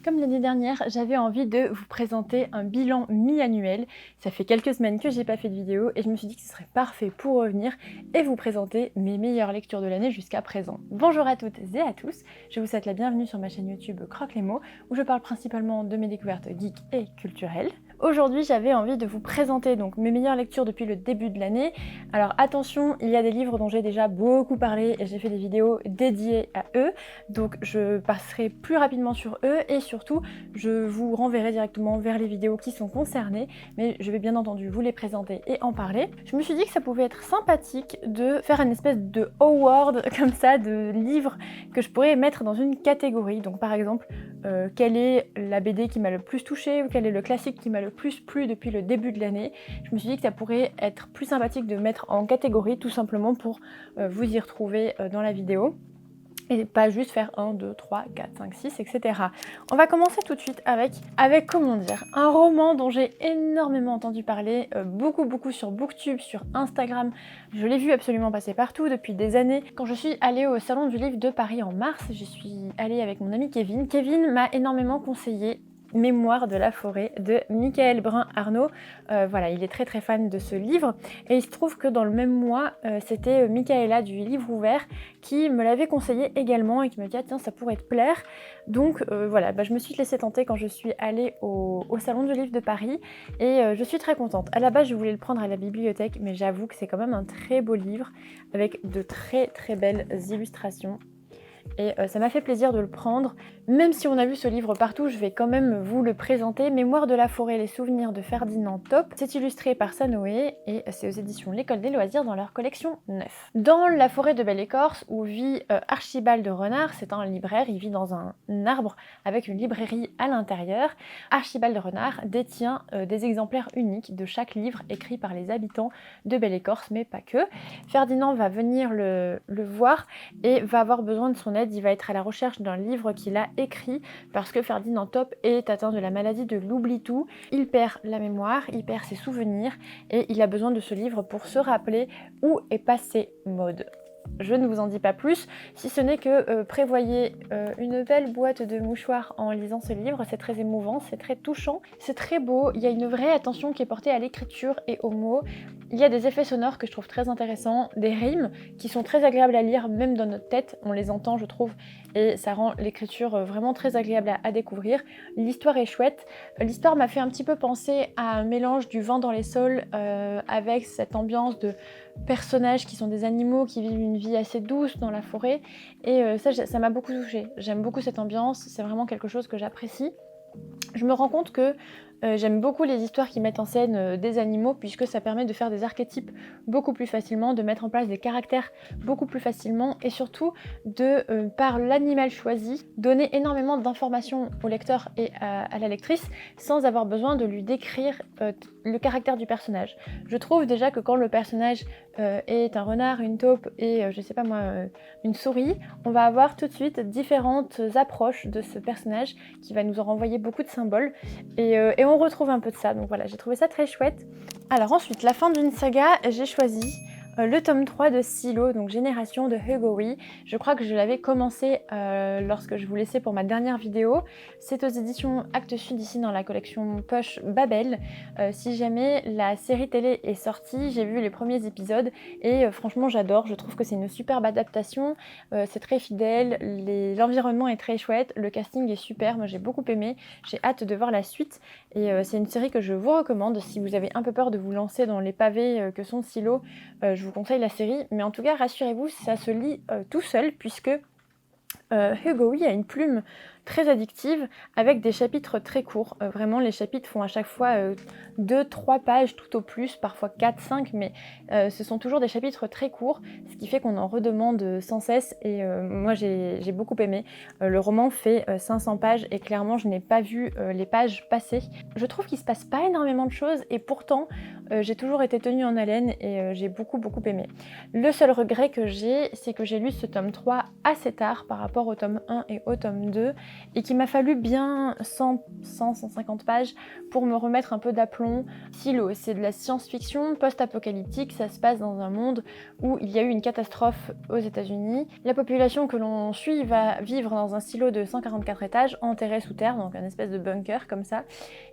Comme l'année dernière, j'avais envie de vous présenter un bilan mi-annuel. Ça fait quelques semaines que j'ai pas fait de vidéo et je me suis dit que ce serait parfait pour revenir et vous présenter mes meilleures lectures de l'année jusqu'à présent. Bonjour à toutes et à tous, je vous souhaite la bienvenue sur ma chaîne YouTube Croque les mots où je parle principalement de mes découvertes geeks et culturelles. Aujourd'hui, j'avais envie de vous présenter donc mes meilleures lectures depuis le début de l'année. Alors attention, il y a des livres dont j'ai déjà beaucoup parlé et j'ai fait des vidéos dédiées à eux, donc je passerai plus rapidement sur eux et surtout je vous renverrai directement vers les vidéos qui sont concernées, mais je vais bien entendu vous les présenter et en parler. Je me suis dit que ça pouvait être sympathique de faire une espèce de award comme ça de livres que je pourrais mettre dans une catégorie. Donc par exemple, quelle est la BD qui m'a le plus touchée ou quel est le classique qui m'a le plus plu depuis le début de l'année. Je me suis dit que ça pourrait être plus sympathique de mettre en catégorie tout simplement pour vous y retrouver dans la vidéo. Et pas juste faire 1, 2, 3, 4, 5, 6, etc. On va commencer tout de suite avec comment dire, un roman dont j'ai énormément entendu parler, beaucoup sur Booktube, sur Instagram. Je l'ai vu absolument passer partout depuis des années. Quand je suis allée au Salon du Livre de Paris en mars, j'y suis allée avec mon ami Kevin. Kevin m'a énormément conseillé Mémoire de la forêt de Michael Brun-Arnaud. Voilà, il est très fan de ce livre et il se trouve que dans le même mois, c'était Michaela du Livre Ouvert qui me l'avait conseillé également et qui m'a dit ah, tiens ça pourrait te plaire. Donc voilà, je me suis laissée tenter quand je suis allée au Salon du Livre de Paris et je suis très contente. À la base je voulais le prendre à la bibliothèque mais j'avoue que c'est quand même un très beau livre avec de très belles illustrations. Et ça m'a fait plaisir de le prendre. Même si on a vu ce livre partout, je vais quand même vous le présenter. Mémoire de la forêt, les souvenirs de Ferdinand Top. C'est illustré par Sanoé et c'est aux éditions L'École des loisirs dans leur collection 9. Dans la forêt de Belle-Écorce, où vit Archibald de Renard, c'est un libraire, il vit dans un arbre avec une librairie à l'intérieur. Archibald de Renard détient des exemplaires uniques de chaque livre écrit par les habitants de Belle-Écorce, mais pas que. Ferdinand va venir le voir et va avoir besoin de son aide. Il va être à la recherche d'un livre qu'il a écrit parce que Ferdinand Top est atteint de la maladie de l'oubli-tout. Il perd la mémoire, il perd ses souvenirs et il a besoin de ce livre pour se rappeler où est passé Maud. Je ne vous en dis pas plus, si ce n'est que prévoyez une belle boîte de mouchoirs en lisant ce livre, c'est très émouvant, c'est très touchant, c'est très beau, il y a une vraie attention qui est portée à l'écriture et aux mots, il y a des effets sonores que je trouve très intéressants, des rimes qui sont très agréables à lire même dans notre tête, on les entend je trouve, et ça rend l'écriture vraiment très agréable à découvrir. L'histoire est chouette, l'histoire m'a fait un petit peu penser à un mélange du Vent dans les saules avec cette ambiance de personnages qui sont des animaux qui vivent une vie assez douce dans la forêt et ça m'a beaucoup touchée. J'aime beaucoup cette ambiance, c'est vraiment quelque chose que j'apprécie. Je me rends compte que j'aime beaucoup les histoires qui mettent en scène des animaux puisque ça permet de faire des archétypes beaucoup plus facilement, de mettre en place des caractères beaucoup plus facilement et surtout de, par l'animal choisi, donner énormément d'informations au lecteur et à la lectrice sans avoir besoin de lui décrire le caractère du personnage. Je trouve déjà que quand le personnage est un renard, une taupe et je sais pas moi, une souris, on va avoir tout de suite différentes approches de ce personnage qui va nous en renvoyer beaucoup de symboles et on retrouve un peu de ça, donc voilà, j'ai trouvé ça très chouette. Alors ensuite, la fin d'une saga, j'ai choisi le tome 3 de Silo, donc Génération de Hugo Wee. Je crois que je l'avais commencé lorsque je vous laissais pour ma dernière vidéo. C'est aux éditions Actes Sud ici dans la collection Poche Babel. Si jamais la série télé est sortie, j'ai vu les premiers épisodes et franchement j'adore, je trouve que c'est une superbe adaptation, c'est très fidèle, l'environnement est très chouette, le casting est super, moi j'ai beaucoup aimé, j'ai hâte de voir la suite et c'est une série que je vous recommande si vous avez un peu peur de vous lancer dans les pavés que sont Silo. Je vous conseille la série, mais en tout cas rassurez-vous, ça se lit tout seul puisque Hugo Wee a une plume très addictive avec des chapitres très courts. Vraiment les chapitres font à chaque fois 2-3 pages tout au plus, parfois 4-5, mais ce sont toujours des chapitres très courts, ce qui fait qu'on en redemande sans cesse et moi j'ai beaucoup aimé. Le roman fait 500 pages et clairement je n'ai pas vu les pages passer. Je trouve qu'il se passe pas énormément de choses et pourtant j'ai toujours été tenue en haleine et j'ai beaucoup aimé. Le seul regret que j'ai, c'est que j'ai lu ce tome 3 assez tard par rapport au tome 1 et au tome 2 et qu'il m'a fallu bien 150 pages pour me remettre un peu d'aplomb. Silo, c'est de la science-fiction post-apocalyptique, ça se passe dans un monde où il y a eu une catastrophe aux États-Unis. La population que l'on suit va vivre dans un silo de 144 étages, enterré sous terre, donc un espèce de bunker comme ça,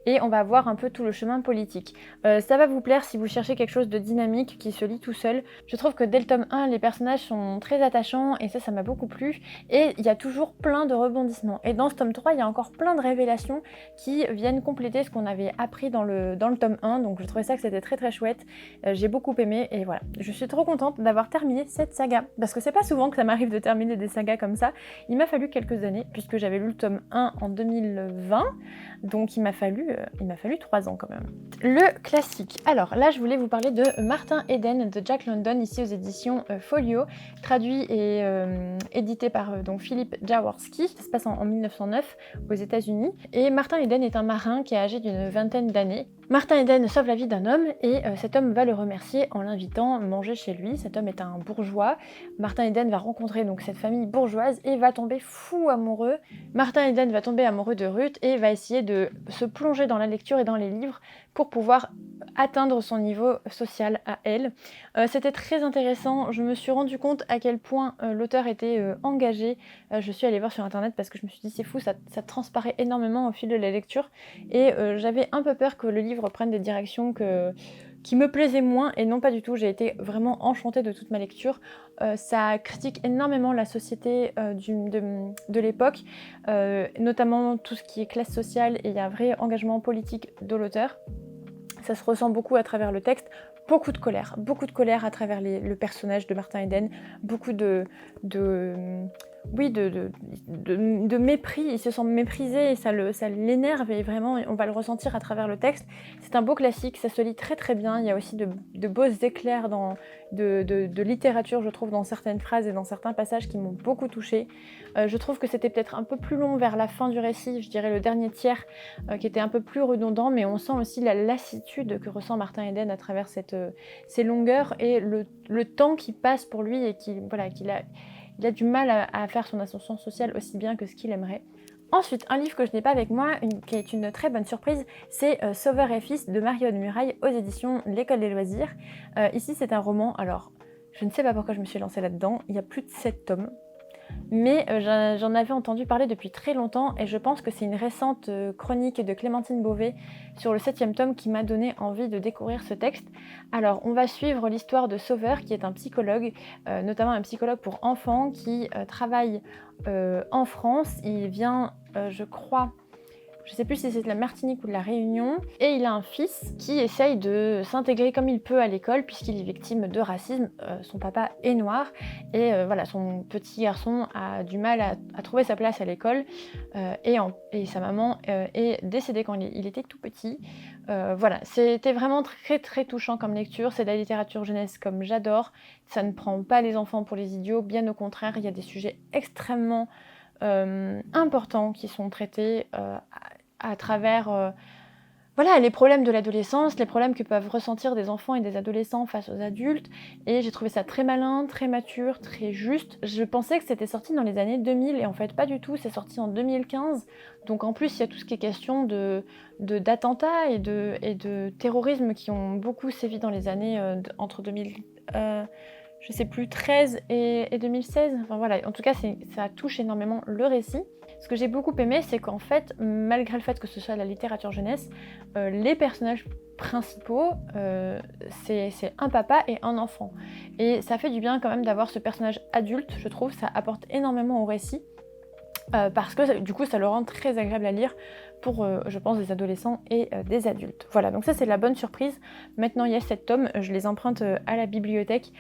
et on va voir un peu tout le chemin politique. Ça va vous plaire si vous cherchez quelque chose de dynamique qui se lit tout seul. Je trouve que dès le tome 1, les personnages sont très attachants et ça m'a beaucoup plu, et il y a toujours plein de rebondissements. Et dans ce tome 3, il y a encore plein de révélations qui viennent compléter ce qu'on avait appris dans le tome 1, donc je trouvais ça que c'était très très chouette. J'ai beaucoup aimé et voilà, je suis trop contente d'avoir terminé cette saga, parce que c'est pas souvent que ça m'arrive de terminer des sagas comme ça. Il m'a fallu quelques années, puisque j'avais lu le tome 1 en 2020, donc il m'a fallu 3 ans quand même. Le classique, alors là je voulais vous parler de Martin Eden de Jack London, ici aux éditions Folio, traduit et édité par donc Philippe Jaworski. Ça se passe en 1909 aux États-Unis, et Martin Eden est un marin qui est âgé d'une vingtaine d'années. Martin Eden sauve la vie d'un homme et cet homme va le remercier en l'invitant manger chez lui. Cet homme est un bourgeois. Martin Eden va rencontrer donc cette famille bourgeoise et va tomber fou amoureux. Martin Eden va tomber amoureux de Ruth et va essayer de se plonger dans la lecture et dans les livres pour pouvoir atteindre son niveau social à elle. C'était très intéressant, je me suis rendu compte à quel point l'auteur était engagé. Je suis allée voir sur internet parce que je me suis dit c'est fou, ça transparaît énormément au fil de la lecture, et j'avais un peu peur que le livre prenne des directions qui me plaisaient moins, et non pas du tout, j'ai été vraiment enchantée de toute ma lecture. Ça critique énormément la société de l'époque, notamment tout ce qui est classe sociale, et il y a un vrai engagement politique de l'auteur. Ça se ressent beaucoup à travers le texte, beaucoup de colère à travers le personnage de Martin Eden, beaucoup de mépris. Il se sent méprisé et ça l'énerve, et vraiment on va le ressentir à travers le texte. C'est un beau classique, ça se lit très très bien. Il y a aussi de beaux éclairs de littérature, je trouve, dans certaines phrases et dans certains passages qui m'ont beaucoup touchée. Je trouve que c'était peut-être un peu plus long vers la fin du récit, je dirais le dernier tiers, qui était un peu plus redondant, mais on sent aussi la lassitude que ressent Martin Eden à travers ces longueurs et le temps qui passe pour lui, et qu'il a du mal à faire son ascension sociale aussi bien que ce qu'il aimerait. Ensuite, un livre que je n'ai pas avec moi, qui est une très bonne surprise, c'est Sauveur et Fils de Marion Muraille aux éditions L'École des loisirs. Ici, c'est un roman, alors je ne sais pas pourquoi je me suis lancée là-dedans, il y a plus de 7 tomes. Mais j'en avais entendu parler depuis très longtemps, et je pense que c'est une récente chronique de Clémentine Beauvais sur le 7e tome qui m'a donné envie de découvrir ce texte. Alors on va suivre l'histoire de Sauveur, qui est un psychologue, notamment un psychologue pour enfants qui travaille en France. Il vient, je crois, je sais plus si c'est de la Martinique ou de la Réunion, et il a un fils qui essaye de s'intégrer comme il peut à l'école puisqu'il est victime de racisme. Son papa est noir, et voilà, son petit garçon a du mal à trouver sa place à l'école, et sa maman est décédée quand il était tout petit. Voilà, c'était vraiment très très touchant comme lecture. C'est de la littérature jeunesse comme j'adore. Ça ne prend pas les enfants pour les idiots, bien au contraire, il y a des sujets extrêmement importants qui sont traités à travers les problèmes de l'adolescence, les problèmes que peuvent ressentir des enfants et des adolescents face aux adultes. Et j'ai trouvé ça très malin, très mature, très juste. Je pensais que c'était sorti dans les années 2000, et en fait pas du tout, c'est sorti en 2015. Donc en plus il y a tout ce qui est question d'attentats et de terrorisme qui ont beaucoup sévi dans les années entre 2013 et 2016. Enfin voilà, en tout cas ça touche énormément le récit. Ce que j'ai beaucoup aimé, c'est qu'en fait, malgré le fait que ce soit la littérature jeunesse, les personnages principaux, c'est un papa et un enfant. Et ça fait du bien quand même d'avoir ce personnage adulte, je trouve, ça apporte énormément au récit. Parce que du coup ça le rend très agréable à lire pour, je pense, des adolescents et des adultes. Voilà, donc ça c'est la bonne surprise. Maintenant il y a 7 tomes, je les emprunte à la bibliothèque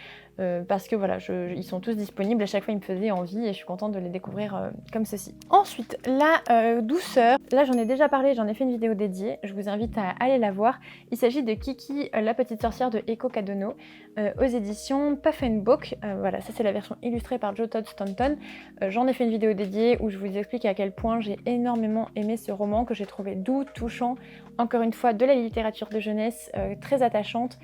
parce que voilà, ils sont tous disponibles, à chaque fois ils me faisaient envie et je suis contente de les découvrir comme ceci. Ensuite, la douceur, là j'en ai déjà parlé, j'en ai fait une vidéo dédiée, je vous invite à aller la voir. Il s'agit de Kiki, la petite sorcière de Echo Cadono aux éditions Puff and Book. Voilà, ça c'est la version illustrée par Joe Todd Stanton. J'en ai fait une vidéo dédiée où je vous explique à quel point j'ai énormément aimé ce roman, que j'ai trouvé doux, touchant, encore une fois de la littérature de jeunesse, très attachante,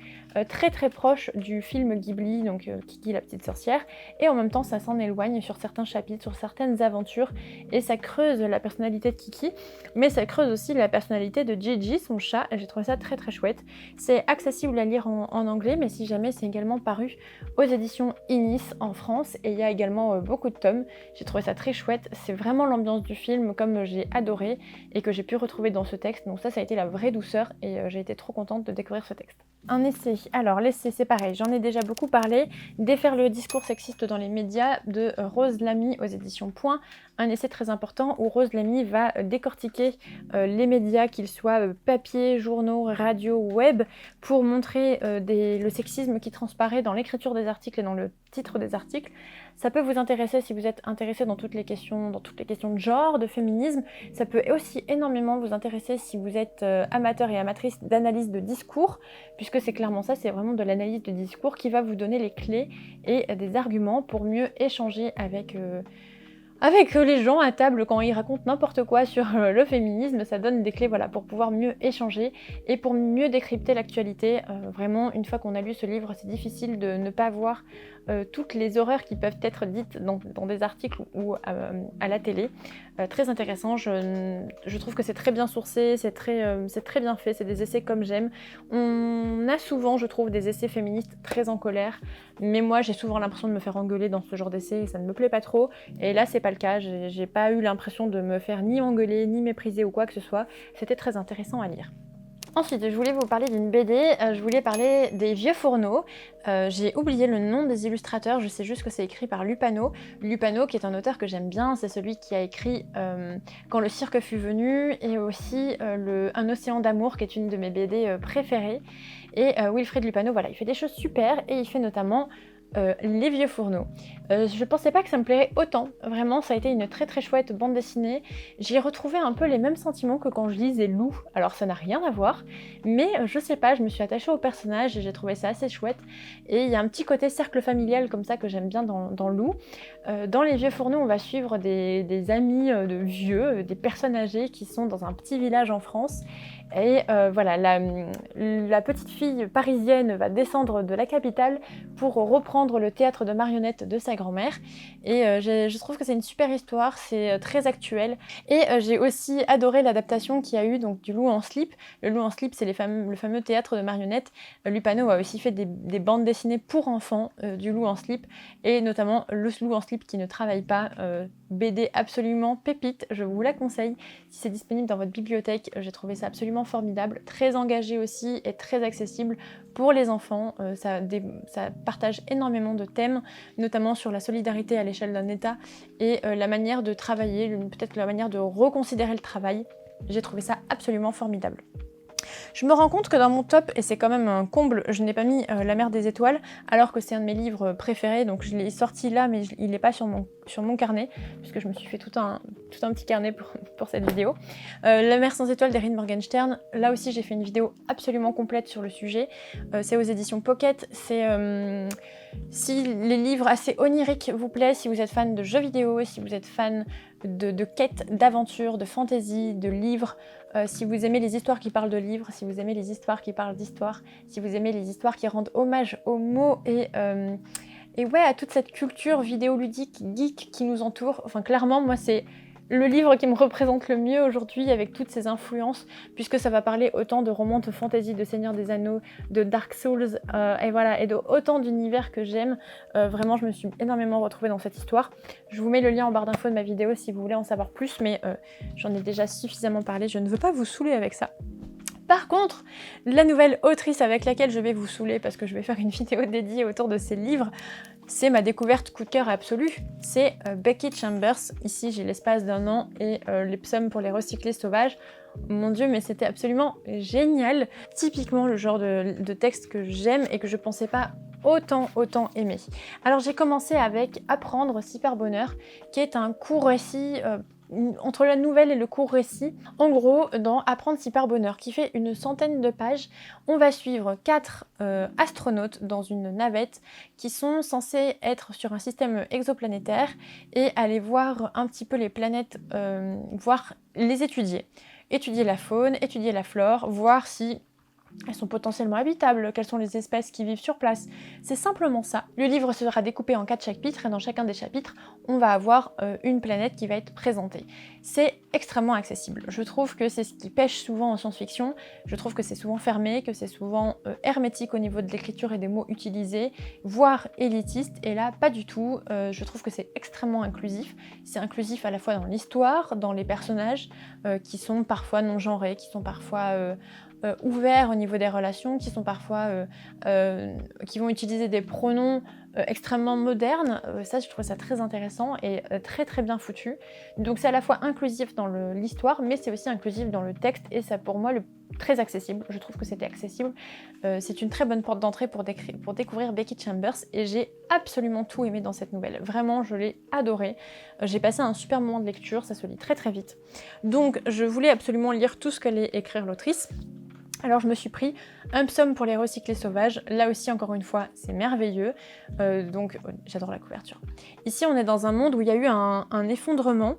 très très proche du film Ghibli, donc Kiki la petite sorcière, et en même temps ça s'en éloigne sur certains chapitres, sur certaines aventures, et ça creuse la personnalité de Kiki, mais ça creuse aussi la personnalité de Gigi, son chat, et j'ai trouvé ça très très chouette. C'est accessible à lire en anglais, mais si jamais c'est également paru aux éditions Inis en France, et il y a également beaucoup de tomes. J'ai trouvé ça très chouette, c'est vraiment l'ambiance du film comme j'ai adoré et que j'ai pu retrouver dans ce texte, donc ça a été la vraie douceur et j'ai été trop contente de découvrir ce texte. Un essai, alors l'essai c'est pareil, j'en ai déjà beaucoup parlé, Défaire le discours sexiste dans les médias de Rose Lamy aux éditions Point, un essai très important où Rose Lamy va décortiquer les médias, qu'ils soient papier, journaux, radio, web, pour montrer le sexisme qui transparaît dans l'écriture des articles et dans le titre des articles. Ça peut vous intéresser si vous êtes intéressé dans toutes les questions de genre, de féminisme. Ça peut aussi énormément vous intéresser si vous êtes amateur et amatrice d'analyse de discours, puisque c'est clairement ça, c'est vraiment de l'analyse de discours qui va vous donner les clés et des arguments pour mieux échanger avec les gens à table quand ils racontent n'importe quoi sur le féminisme. Ça donne des clés voilà, pour pouvoir mieux échanger et pour mieux décrypter l'actualité. Vraiment, une fois qu'on a lu ce livre, c'est difficile de ne pas voir toutes les horreurs qui peuvent être dites dans des articles ou à la télé. Très intéressant, je trouve que c'est très bien sourcé, c'est très bien fait, c'est des essais comme j'aime. On a souvent, je trouve, des essais féministes très en colère, mais moi j'ai souvent l'impression de me faire engueuler dans ce genre d'essais et ça ne me plaît pas trop. Et là c'est pas le cas, j'ai pas eu l'impression de me faire ni engueuler, ni mépriser ou quoi que ce soit. C'était très intéressant à lire. Ensuite, je voulais vous parler d'une BD, je voulais parler des Vieux Fourneaux. J'ai oublié le nom des illustrateurs, je sais juste que c'est écrit par Lupano. Lupano qui est un auteur que j'aime bien, c'est celui qui a écrit Quand le cirque fut venu et aussi Un océan d'amour qui est une de mes BD préférées. Et Wilfried Lupano, voilà, il fait des choses super et il fait notamment Les Vieux Fourneaux. Je pensais pas que ça me plairait autant, vraiment ça a été une très très chouette bande dessinée. J'y ai retrouvé un peu les mêmes sentiments que quand je lisais Lou, alors ça n'a rien à voir, mais je sais pas, je me suis attachée au personnage et j'ai trouvé ça assez chouette. Et il y a un petit côté cercle familial comme ça que j'aime bien dans Lou. Dans Les Vieux Fourneaux, on va suivre des amis de vieux, des personnes âgées qui sont dans un petit village en France. Et voilà, la petite fille parisienne va descendre de la capitale pour reprendre le théâtre de marionnettes de sa grand-mère. Et je trouve que c'est une super histoire, c'est très actuel. Et j'ai aussi adoré l'adaptation qu'il y a eu donc, du Loup en slip. Le Loup en slip, c'est le fameux théâtre de marionnettes. Lupano a aussi fait des bandes dessinées pour enfants du Loup en slip. Et notamment le Loup en slip qui ne travaille pas. BD absolument pépite, je vous la conseille. Si c'est disponible dans votre bibliothèque, j'ai trouvé ça absolument formidable. Très engagé aussi et très accessible pour les enfants. Ça partage énormément de thèmes, notamment sur la solidarité à l'échelle d'un État et la manière de travailler, peut-être la manière de reconsidérer le travail. J'ai trouvé ça absolument formidable. Je me rends compte que dans mon top, et c'est quand même un comble, je n'ai pas mis La mer des étoiles, alors que c'est un de mes livres préférés, donc je l'ai sorti là, mais il n'est pas sur mon carnet, puisque je me suis fait tout un petit carnet pour cette vidéo. La mer sans étoiles d'Erin Morgenstern, là aussi j'ai fait une vidéo absolument complète sur le sujet. C'est aux éditions Pocket, c'est... si les livres assez oniriques vous plaisent, si vous êtes fan de jeux vidéo, si vous êtes fan de quêtes, d'aventures, de fantasy, de livres, si vous aimez les histoires qui parlent de livres, si vous aimez les histoires qui parlent d'histoire, si vous aimez les histoires qui rendent hommage aux mots et ouais, à toute cette culture vidéoludique, geek qui nous entoure. Enfin, clairement, moi, c'est le livre qui me représente le mieux aujourd'hui avec toutes ses influences, puisque ça va parler autant de romans de fantasy, de Seigneur des Anneaux, de Dark Souls, et voilà, et de autant d'univers que j'aime. Vraiment, je me suis énormément retrouvée dans cette histoire. Je vous mets le lien en barre d'infos de ma vidéo si vous voulez en savoir plus, mais j'en ai déjà suffisamment parlé, je ne veux pas vous saouler avec ça. Par contre, la nouvelle autrice avec laquelle je vais vous saouler, parce que je vais faire une vidéo dédiée autour de ces livres, c'est ma découverte coup de cœur absolue, c'est Becky Chambers. Ici, j'ai l'espace d'un an et les psaumes pour les recyclés sauvages. Mon dieu, mais c'était absolument génial. Typiquement le genre de texte que j'aime et que je pensais pas autant aimer. Alors j'ai commencé avec Apprendre Super Bonheur, qui est un court récit entre la nouvelle et le court récit. En gros, dans Apprendre Super Bonheur, qui fait une centaine de pages, on va suivre 4 astronautes dans une navette qui sont censés être sur un système exoplanétaire et aller voir un petit peu les planètes, voir les étudier. étudier la faune, étudier la flore, voir si elles sont potentiellement habitables, quelles sont les espèces qui vivent sur place. C'est simplement ça. Le livre sera découpé en 4 chapitres et dans chacun des chapitres, on va avoir une planète qui va être présentée. C'est extrêmement accessible. Je trouve que c'est ce qui pêche souvent en science-fiction. Je trouve que c'est souvent fermé, que c'est souvent hermétique au niveau de l'écriture et des mots utilisés, voire élitiste. Et là, pas du tout. Je trouve que c'est extrêmement inclusif. C'est inclusif à la fois dans l'histoire, dans les personnages qui sont parfois non-genrés, qui sont parfois ouverts au niveau des relations, qui sont parfois qui vont utiliser des pronoms extrêmement modernes. Ça, je trouve ça très intéressant et très très bien foutu. Donc c'est à la fois inclusif dans l'histoire, mais c'est aussi inclusif dans le texte, et ça pour moi très accessible. Je trouve que c'était accessible. C'est une très bonne porte d'entrée pour découvrir Becky Chambers, et j'ai absolument tout aimé dans cette nouvelle. Vraiment, je l'ai adorée. J'ai passé un super moment de lecture, ça se lit très très vite. Donc je voulais absolument lire tout ce qu'allait écrire l'autrice. Alors je me suis pris un psaume pour les recyclés sauvages. Là aussi, encore une fois, c'est merveilleux. J'adore la couverture. Ici, on est dans un monde où il y a eu un effondrement.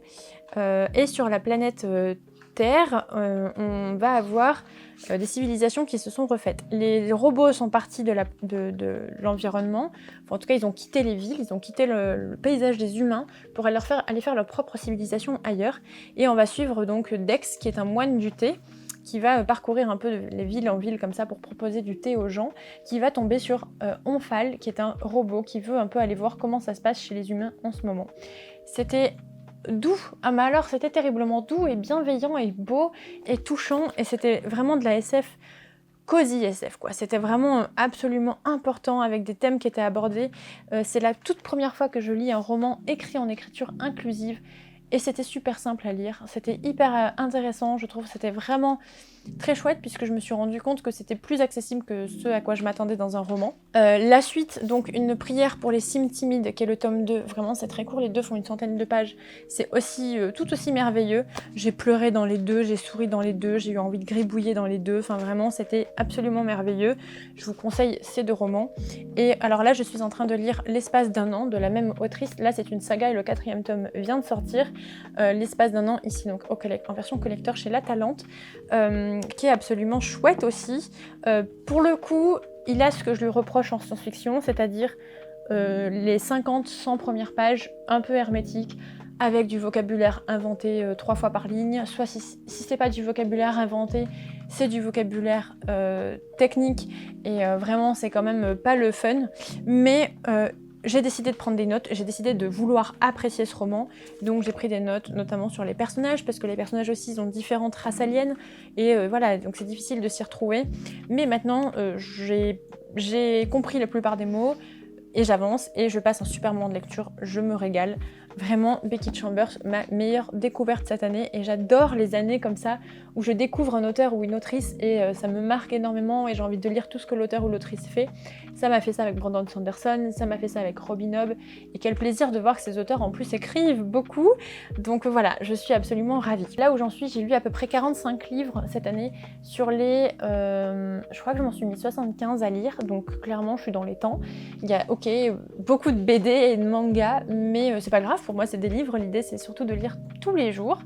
Et sur la planète Terre, on va avoir des civilisations qui se sont refaites. Les robots sont partis de l'environnement. Enfin, en tout cas, ils ont quitté les villes, ils ont quitté le paysage des humains pour aller faire leur propre civilisation ailleurs. Et on va suivre donc Dex, qui est un moine du thé, qui va parcourir un peu les villes en ville comme ça pour proposer du thé aux gens, qui va tomber sur Omphale, qui est un robot qui veut un peu aller voir comment ça se passe chez les humains en ce moment. C'était doux, mais alors c'était terriblement doux et bienveillant et beau et touchant, et c'était vraiment de la SF, cosy SF quoi. C'était vraiment absolument important, avec des thèmes qui étaient abordés. C'est la toute première fois que je lis un roman écrit en écriture inclusive, et c'était super simple à lire, c'était hyper intéressant, je trouve que c'était vraiment très chouette, puisque je me suis rendu compte que c'était plus accessible que ce à quoi je m'attendais dans un roman. La suite, donc une prière pour les cimes timides, qui est le tome 2, vraiment c'est très court, les deux font une centaine de pages, c'est aussi tout aussi merveilleux. J'ai pleuré dans les deux, j'ai souri dans les deux, j'ai eu envie de gribouiller dans les deux, enfin vraiment c'était absolument merveilleux. Je vous conseille ces deux romans. Et alors là, je suis en train de lire L'espace d'un an, de la même autrice. Là c'est une saga et le 4e tome vient de sortir. L'espace d'un an, ici donc en version collector chez La Talente, qui est absolument chouette aussi. Pour le coup, il a ce que je lui reproche en science-fiction, c'est-à-dire les 50-100 premières pages un peu hermétiques, avec du vocabulaire inventé 3 fois par ligne, soit si c'est pas du vocabulaire inventé, c'est du vocabulaire technique, et vraiment c'est quand même pas le fun, mais j'ai décidé de prendre des notes, j'ai décidé de vouloir apprécier ce roman, donc j'ai pris des notes notamment sur les personnages, parce que les personnages aussi ils ont différentes races aliens, et voilà, donc c'est difficile de s'y retrouver, mais maintenant j'ai compris la plupart des mots, et j'avance, et je passe un super moment de lecture, je me régale. Vraiment, Becky Chambers, ma meilleure découverte cette année, et j'adore les années comme ça, où je découvre un auteur ou une autrice, et ça me marque énormément, et j'ai envie de lire tout ce que l'auteur ou l'autrice fait. Ça m'a fait ça avec Brandon Sanderson, ça m'a fait ça avec Robin Hobb, et quel plaisir de voir que ces auteurs en plus écrivent beaucoup, donc voilà, je suis absolument ravie. Là où j'en suis, j'ai lu à peu près 45 livres cette année, sur les... je crois que je m'en suis mis 75 à lire, donc clairement je suis dans les temps. Il y a, ok, beaucoup de BD et de mangas, mais c'est pas grave, pour moi c'est des livres, l'idée c'est surtout de lire tous les jours,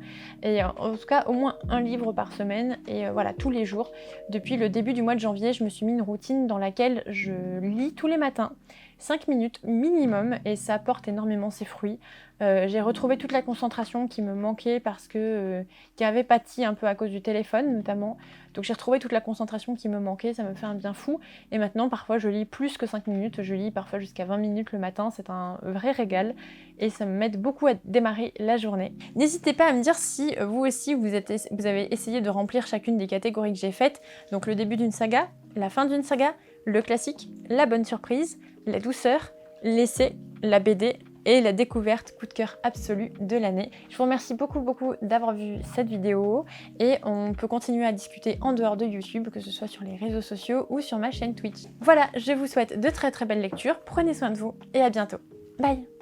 et en tout cas au moins un livre par semaine, et voilà, tous les jours. Depuis le début du mois de janvier, je me suis mis une routine dans laquelle je lis tous les matins, 5 minutes minimum, et ça porte énormément ses fruits. J'ai retrouvé toute la concentration qui me manquait parce que qui avait pâti un peu à cause du téléphone notamment. Donc j'ai retrouvé toute la concentration qui me manquait, ça me fait un bien fou. Et maintenant parfois je lis plus que 5 minutes, je lis parfois jusqu'à 20 minutes le matin, c'est un vrai régal et ça m'aide beaucoup à démarrer la journée. N'hésitez pas à me dire si vous aussi vous avez essayé de remplir chacune des catégories que j'ai faites. Donc le début d'une saga, la fin d'une saga, le classique, la bonne surprise, la douceur, l'essai, la BD et la découverte coup de cœur absolu de l'année. Je vous remercie beaucoup d'avoir vu cette vidéo, et on peut continuer à discuter en dehors de YouTube, que ce soit sur les réseaux sociaux ou sur ma chaîne Twitch. Voilà, je vous souhaite de très belles lectures, prenez soin de vous et à bientôt. Bye!